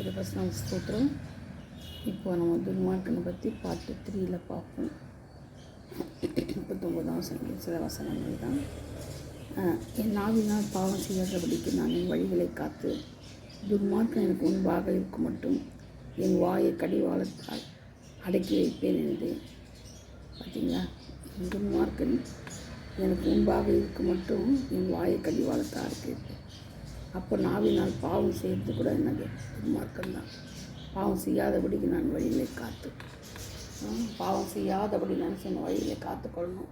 கர்த்தருடைய பரிசுத்த ஸ்தோத்திரம். இப்போ நம்ம துன்மார்க்கனை பற்றி பார்ட் 3 பார்ப்போம். 39ஆம் வசனத்தில் சில வசனங்கள் தான். என் நாவினால் பாவம் செய்யாதபடிக்கு நான் என் வழிகளை காத்து துன்மார்க்கன் எனக்கு முன்பாக இருக்கும் மட்டும் என் வாயை கடிவாளத்தால் அடக்கி வைப்பேன் என்று. பார்த்தீங்களா, துன்மார்க்கன் எனக்கு முன்பாக இருக்கும் மட்டும் என் வாயை கடிவாளத்தால் அடக்கி வைப்பேன். அப்போ நாவினால் பாவம் செய்கிறது கூட என்னது துன்மார்க்கம் தான். பாவம் செய்யாதபடிக்கு நான் வழிகளை காத்து பாவம் செய்யாதபடி நான் சொன்ன வழிகளை காத்துக்கொள்ளணும்.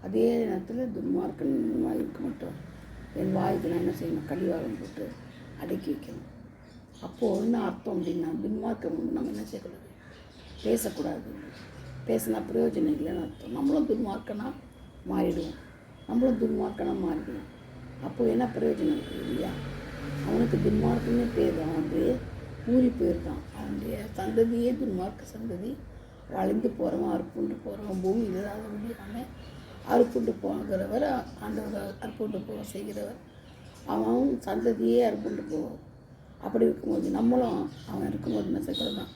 அதே நேரத்தில் துன்மார்க்கன் வாய்க்கு மட்டும் என் வாய்க்கு நான் என்ன செய்யணும், கடிவாளம் போட்டு அடக்கி வைக்கணும். அப்போது என்ன அர்த்தம் அப்படின்னா, துன்மார்க்கம் நம்ம என்ன செய்யக்கூடாது, பேசக்கூடாது. பேசினா பிரயோஜனம் இல்லைன்னு அர்த்தம். நம்மளும் துன்மார்க்கனாக மாறிடுவோம். அப்போது என்ன பிரயோஜனம் இருக்குது இல்லையா? அவனுக்கு துன்மார்க்கமே பேர் தான், அப்படியே ஊறி போயிருந்தான். அவனுடைய சந்ததியே துன்மார்க்க சந்ததி. வளைந்து போகிறவன், அறுப்புண்டு போகிறவன், பூமி இல்லாத முடியாமல் அறுப்புண்டு போகிறவர், ஆண்டவர் அறுப்புண்டு போக செய்கிறவர். அவன் சந்ததியே அறுப்புண்டு போவோம். அப்படி இருக்கும்போது நம்மளும் அவன் இருக்கும்போது என்ன செய்யக்கூடாதான்,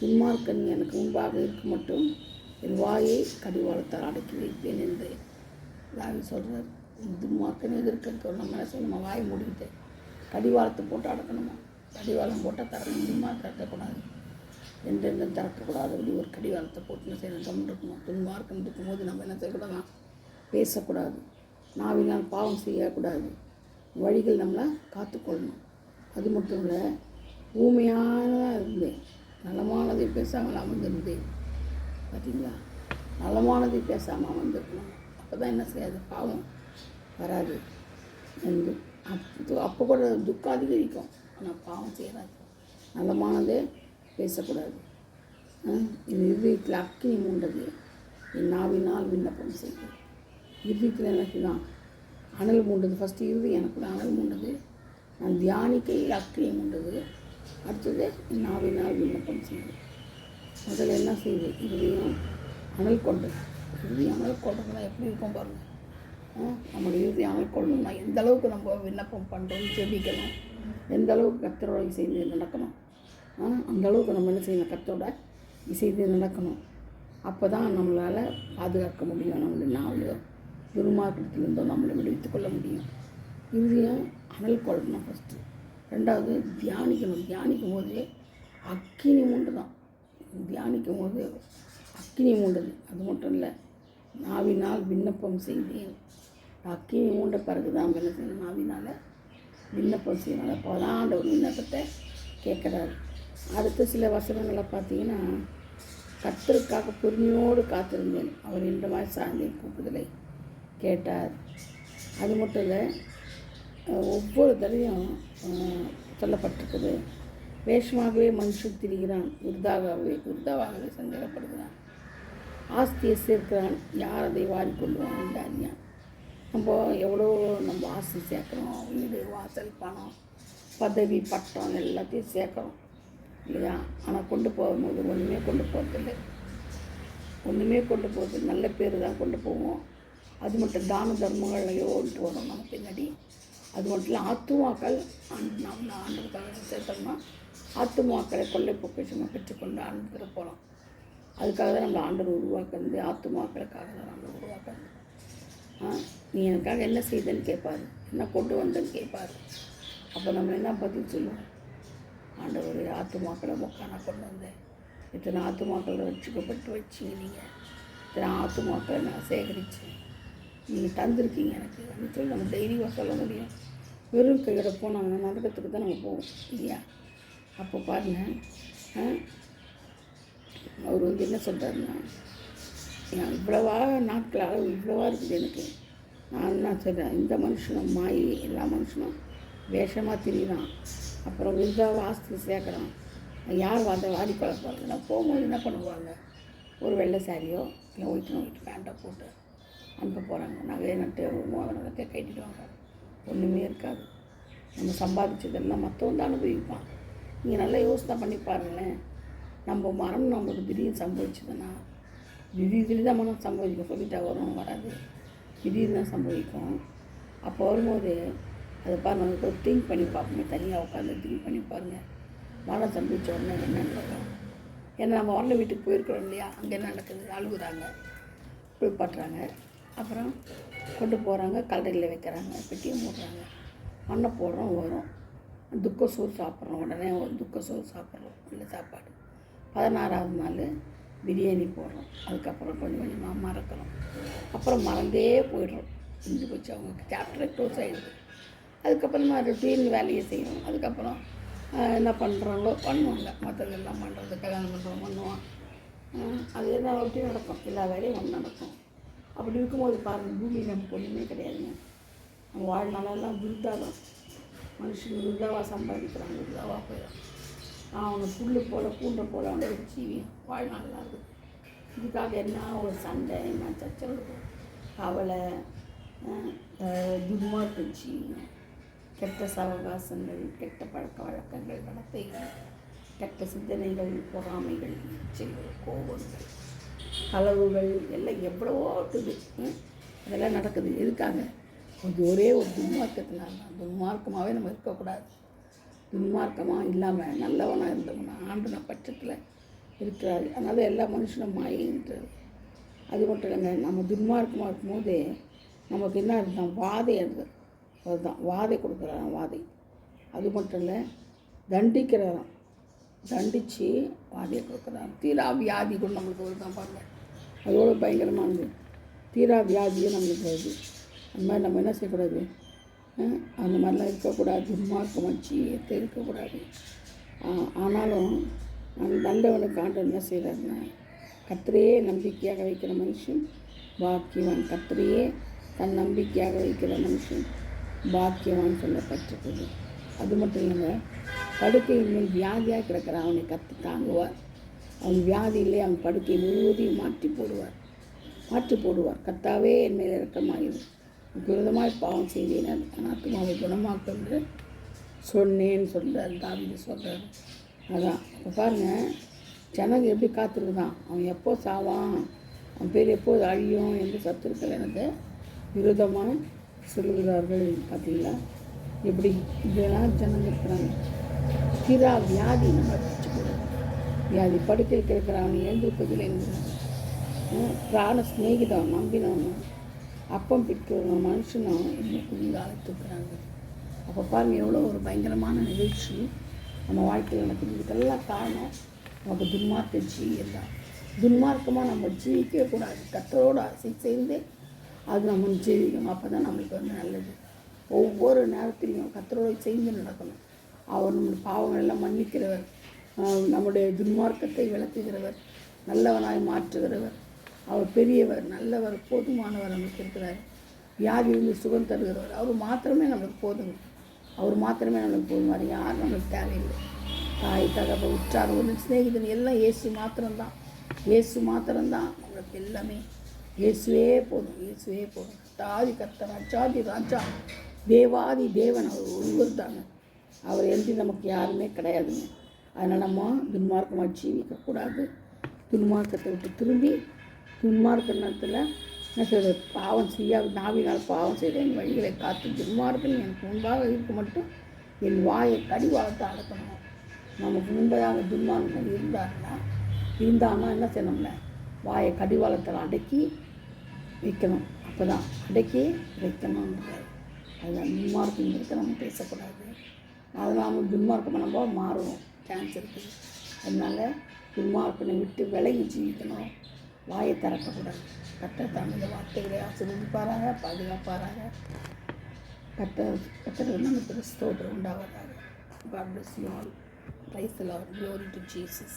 துன்மார்க்கன் எனக்கு முன்பாக இருக்க மட்டும் என் வாயை கடிவாளத்தால் அடக்கி வைப்பேன் என்று தாவீது சொல்கிறார். துன்மார்க்கன் எதிர்க்க நம்ம என்ன செய்யணும், நம்ம வாயை மூடிக்கிட்டு கடிவாளத்தை போட்டு அடக்கணுமா. கடிவாளம் போட்டால் திறக்க முடியுமா? திறக்கக்கூடாது. எந்தெந்த திறக்கக்கூடாது. அப்படி ஒரு கடிவாளத்தை போட்டு என்ன செய்யணும், கம்முன்னு இருக்கணும். துன்மார்க்கம் இருக்கும்போது நம்ம என்ன செய்யக்கூடாதான், பேசக்கூடாது. நாவினால் பாவம் செய்யக்கூடாது. வழிகள் நம்மளை காத்துக்கொள்ளணும். அது மட்டும் இல்லை, ஊமையானதாக இருந்தேன், நலமானதை பேசாமல் அமர்ந்திருந்தேன். பார்த்தீங்களா, நலமானதை பேசாமல் அமர்ந்திருக்கணும். அப்போ தான் என்ன செய்யாது, பாவம் வராது. அப்போ கூட துக்கம் அதிகரிக்கும், ஆனால் பாவம் செய்யறாது. நலமானதே பேசக்கூடாது. இது இதயத்தில் அக்கினி மூண்டது, என் நாவினால் விண்ணப்பம் செய்யும். இதயத்தில் எனக்கு தான் அனல் மூண்டது. ஃபஸ்ட்டு இருதயம் எனக்கு தான் அனல் மூண்டது. நான் தியானிக்கையில் அக்கினி மூண்டது. அடுத்தது என் நாவினால் விண்ணப்பம் செய்யும். முதல்ல என்ன செய்யுது, இருதயம் அனல் கொண்டது. இருதயம் அனல் கொண்டதுன்னா எப்படி இருக்கும் பாருங்கள். நம்மளுடைய இறுதி கொள்ளணும்னா எந்த அளவுக்கு நம்ம விண்ணப்பம் பண்ணுறோம், ஜெபிக்கணும், எந்த அளவுக்கு கர்த்தரோட இசைந்து நடக்கணும், அந்த அளவுக்கு நம்ம என்ன செய்யணும், கர்த்தரோட இசைந்து நடக்கணும். அப்போ தான் நம்மளால் பாதுகாக்க முடியும். நம்மளுடைய நாவலையோ துன்மார்க்கத்திலிருந்தோ நம்மளை விடுவித்துக் கொள்ள முடியும். இறுதியும் அனல் கொள்ளணும் ஃபஸ்ட்டு. ரெண்டாவது தியானிக்கணும். தியானிக்கும் போதே அக்கினி மூண்டு தான். தியானிக்கும் போது அக்கினி மூண்டது. அது மட்டும் இல்லை, நாவினால் விண்ணப்பம் செய்தேன். அக்கினி மூண்ட பிறகு தான் என்ன செய்யணும், நாவினால் விண்ணப்பம் செய்யணும். அப்போ தான் ஆண்டவர் விண்ணப்பத்தை கேட்குறாரு. அடுத்த சில வசனங்களை பார்த்தீங்கன்னா, கர்த்தருக்காக பொறுமையோடு காத்திருந்தேன், அவர் இந்த மாதிரி சார்ந்தேன் கூப்பிடுதலை கேட்டார். அது மட்டும் இல்லை, ஒவ்வொரு தடையும் சொல்லப்பட்டிருக்குது. வேஷமாகவே மனுஷன் திரிகிறான், விருதாவாகவே சந்தேகப்படுகிறான், ஆஸ்தியை சேர்க்கிறான், யார் அதை வாரிக்கொள்ளுவான் என்று அறியான். நம்ம எவ்வளோ நம்ம ஆஸ்தி சேர்க்குறோம், வீடு வாசல் பணம் பதவி பட்டம் எல்லாத்தையும் சேர்க்குறோம் இல்லையா? ஆனால் கொண்டு போகும்போது ஒன்றுமே கொண்டு போகிறதில்லை. நல்ல பேர் தான் கொண்டு போவோம். அது மட்டும் தான தர்மங்களையோ ஓட்டு வரும் நம்ம பின்னாடி. அது மட்டும் இல்லை, ஆத்துமாக்கள் நம்ம ஆண்டுக்காக சேர்த்தோம்னா ஆத்துமாக்களை கொள்ளை பொக்கிஷமாக பெற்றுக்கொண்டு ஆண்டு போகிறோம். அதுக்காக தான் நம்ம ஆண்டவர் உருவாக்குறது. ஆத்துமாக்களுக்காக தான் நம்ம உருவாக்குறது. நீ எனக்காக என்ன செய்தேன்னு கேட்பார், என்ன கொண்டு வந்தேன்னு கேட்பார். அப்போ நம்ம என்ன பதில் சொல்லுவோம், ஆண்டவர் ஆத்துமாக்களை மொக்கான கொண்டு வந்தேன், இத்தனை ஆத்துமாக்களை ரட்சிக்கப்பட்டு வச்சிங்க, நீங்கள் இத்தனை ஆத்துமாக்களை நான் சேகரித்தேன், நீங்கள் தந்திருக்கீங்க எனக்கு அப்படின்னு சொல்லி நம்ம தைரியமாக சொல்ல முடியும். வெறும் கையோட போனால் நரகத்துக்கு தான் நம்ம போவோம் இல்லையா? அப்போ பாருங்கள், அவர் என்ன சொல்கிறாருன்னா, இவ்வளவா நாட்களாக இவ்வளவா இருக்குது எனக்கு. நான் என்ன சொல்கிறேன், இந்த மனுஷனும் மாயி, எல்லா மனுஷனும் வேஷமாக திரிகிறான், அப்புறம் விருதாவை ஆஸ்தி சேர்க்குறான், யார் அதை வாடி குழப்பாங்க. நான் போகும்போது என்ன பண்ணுவாங்க, ஒரு வெள்ளை சாரியோ இல்லை ஒயிட்டு பேண்ட்டை போட்டு அனுப்ப போகிறாங்க. நகையை நட்டு நகத்தை கட்டிடுவாங்க. ஒன்றுமே இருக்காது. நம்ம சம்பாதிச்சதெல்லாம் மற்றவன் தான் அனுபவிப்பான். நீங்கள் நல்லா யோசனை பண்ணி பாருங்களேன். நம்ம மரணம் நம்மளுக்கு திடீர்னு சம்பவிச்சதுன்னா, திடீர்னு தான் மனம் சம்பவிக்கும். சொல்லிட்டா வரும், வராது, திடீர்னு தான் சம்பவிக்கும். அப்போ வரும்போது அதை பாருங்கள், திங்க் பண்ணி பார்ப்போங்க. தனியாக உட்காந்து திங்க் பண்ணி பாருங்கள். மரணம் சம்பவிச்ச உடனே என்ன நடக்கும்? ஏன்னா நம்ம மரண வீட்டுக்கு போயிருக்கிறோம் இல்லையா, அங்கே என்ன நடக்குது? அழுகுறாங்க, குளிப்பாட்டுறாங்க, அப்புறம் கொண்டு போகிறாங்க, கல்லறையில் வைக்கிறாங்க, பெட்டியை மூடுறாங்க, மண்ணை போடுறோம், வரும் துக்க சோறு சாப்பிட்றோம். உடனே ஒரு துக்க சோறு சாப்பிட்றோம், இல்லை சாப்பாடு. 16ஆவது நாள் பிரியாணி போடுறோம். அதுக்கப்புறம் கொஞ்சம் கொஞ்சமாக மறக்கிறோம். அப்புறம் மறந்தே போய்டுறோம். செஞ்சு போச்சு, அவங்க சாப்டரை க்ளோஸ் ஆகிடுது. அதுக்கப்புறமா ரொட்டீன் வேலையை செய்யணும். அதுக்கப்புறம் என்ன பண்ணுறாங்களோ பண்ணுவாங்க, மற்றதெல்லாம் பண்ணுறது, கல்யாணம் பண்ணுறோம், பண்ணுவான். அது என்ன ரொட்டீன் நடக்கும், எல்லா வேலையும் ஒன்று நடக்கும். அப்படி இருக்கும்போது பாருங்கள், பூமி நமக்கு ஒன்றுமே கிடையாதுங்க. நம்ம வாழ்நாளெல்லாம் விருதாதான். மனுஷன் விருதாவாக சம்பாதிக்கிறாங்க, விருதாவாக போயிடும். அவனை புல்லு போல் பூண்டை போல் அவனை வச்சு வாழ்நாளெலாம் இருக்குது. இதுக்காக என்ன ஒரு சண்டை, என்ன சச்சரவு, கவலை, துர்மார்க்கச்சி, கெட்ட சவகாசங்கள், கெட்ட பழக்க வழக்கங்கள், நடத்தைகள், கெட்ட சிந்தனைகள், பொறாமைகள், இச்சைகள், கோபங்கள், களவுகள் எல்லாம் எவ்வளவோ இருக்குது. அதெல்லாம் நடக்குது. எதுக்காக? அது ஒரே ஒரு துன்மார்க்கத்தினால தான். துன்மார்க்கமாகவே நம்ம இருக்கக்கூடாது. துன்மார்க்கமாக இல்லாமல் நல்லவனாக இருந்தோம்னா ஆண்டு பட்சத்தில் இருக்கிறாரு. அதனால் எல்லா மனுஷனும் மாயின்றார். அது மட்டும் இல்லைங்க, நம்ம துன்மார்க்கமாக இருக்கும்போதே நமக்கு என்ன இருந்தால் வாதை அது அதுதான் வாதை கொடுக்குறாராம். வாதை அது மட்டும் இல்லை, தண்டிக்கிறாராம். தண்டித்து வாதையை கொடுக்குறாராம். தீரா வியாதி கூட நம்மளுக்கு வருதான் பாருங்கள். அதோட பயங்கரமானது தீரா வியாதியே நம்மளுக்கு வருது. அந்த மாதிரி நம்ம என்ன செய்யக்கூடாது? அந்த மாதிரிலாம் இருக்கக்கூடாது. துன்மார்க்கம் வச்சு இருக்கக்கூடாது. ஆனாலும் நல்லவனுக்கு ஆண்டவர் என்ன செய்கிறாருன்னா, கர்த்தரையே நம்பிக்கையாக வைக்கிற மனுஷன் பாக்கியவான். கர்த்தரையே தன் நம்பிக்கையாக வைக்கிற மனுஷன் பாக்கியவான் சொல்லப்பட்டிருக்குது. அது மட்டும் இல்லைங்க, படுக்கையின் மேல் வியாதியாக கிடக்கிற அவனை கர்த்தர் தாங்குவார். அவன் வியாதியிலே அவன் படுக்கை முழுவதையும் மாற்றி போடுவார். கர்த்தாவே என் மேல் இரக்கமாயிரு, விரோதமாய் பாவம் செய்தேன், என் ஆத்துமாவை குணமாக்கும் என்று சொன்னேன்னு சொல்கிறார். தாவீது சொல்கிறார். அதான் இப்போ பாருங்கள், ஜனங்க எப்படி காத்திருக்குதான், அவன் எப்போ சாவான், அவன் பேர் எப்போது அழியும் என்று சத்துருக்கள் எனக்கு விரோதமாக சொல்லுகிறார்கள். பார்த்தீங்களா எப்படி இதெல்லாம் ஜனங்க இருக்கிறாங்க. தீரா வியாதி நம்ம வச்சுக்கூடாது. வியாதி படுக்கையில் கிடக்கிற அவனை எழுந்திருப்பதில் என்கிறாங்க. பிராண ஸ்நேகிதம் நம்பினவன் அப்பம் பிற்கிற மனுஷனும் என்னை குளிர் அழைத்துக்கிறாங்க. அப்போ பாருங்கள், எவ்வளோ ஒரு பயங்கரமான நிகழ்ச்சி நம்ம வாழ்க்கையில் நடக்குது. இதுக்கெல்லாம் காரணம் நமக்கு துன்மார்க்கச்சி எல்லாம். துன்மார்க்கமாக நம்ம ஜீவிக்கவே கூடாது. கர்த்தரோடு ஆசை சேர்ந்து அது நம்ம ஜீவிக்கணும். அப்போ தான் நம்மளுக்கு வந்து நல்லது. ஒவ்வொரு நேரத்திலையும் கர்த்தரோடு சேர்ந்து நடக்கணும். அவர் நம்முடைய பாவங்கள் எல்லாம் மன்னிக்கிறவர், நம்முடைய துன்மார்க்கத்தை விளக்குகிறவர், நல்லவனாய் மாற்றுகிறவர். அவர் பெரியவர், நல்லவர், போதுமானவர் நம்மளுக்கு இருக்கிறார். வியாதியிலிருந்து சுகம் தருகிறவர். அவர் மாத்திரமே நம்மளுக்கு போதுங்க. அவர் மாத்திரமே நம்மளுக்கு போதும். அது யாரும் நம்மளுக்கு தேவையில்லை. தாய், தகப்ப, உற்றார், ஒரு சிநேகிதன் எல்லாம் இயேசு மாத்திரம்தான். இயேசு மாத்திரம்தான் நம்மளுக்கு எல்லாமே. இயேசுவே போதும். தாதி கர்த்தர், ராஜாதி ராஜா, தேவாதி தேவன் அவர் ஒருவர் தாங்க. அவர் என்று நமக்கு யாருமே கிடையாதுங்க. அதனால் நம்ம துன்மார்க்கமாக ஜீவிக்கக்கூடாது. துன்மார்க்கத்தை விட்டு திரும்பி துன்மார்க்க நேரத்தில் என்ன செய்வது? பாவம் செய்யாது. நாவினால் பாவம் செய்த என் வழிகளை காத்து துன்மார்க்கன் எனக்கு முன்பாக இருக்க மட்டும் என் வாயை கடிவாளத்தை அடக்கணும். நமக்கு முன்பதாக துன்மார்க்கன் இருந்தான்னா என்ன செய்யணும்ல? வாயை கடிவாளத்தில் அடக்கி வைக்கணும். அப்போ தான் அடக்கி வைக்கணுன்றார். அதுதான் துன்மார்க்கம் இருக்க நம்ம பேசக்கூடாது. அதனால் நம்ம துன்மார்க்கம் நம்ம மாறுவோம் சான்ஸ் இருக்குது. அதனால் துன்மார்க்கனை விட்டு விலகி ஜீவிக்கணும். வாயை திறக்கக்கூடாது. கர்த்தர் தமிழ் வார்த்தைகளை ஆசீர்வதிப்பாராக, பாதுகாப்பாராக. கர்த்தர் நமக்கு ஸ்தோத்திரம் உண்டாவதாக. God bless you all. Praise the Lord. Glory to Jesus.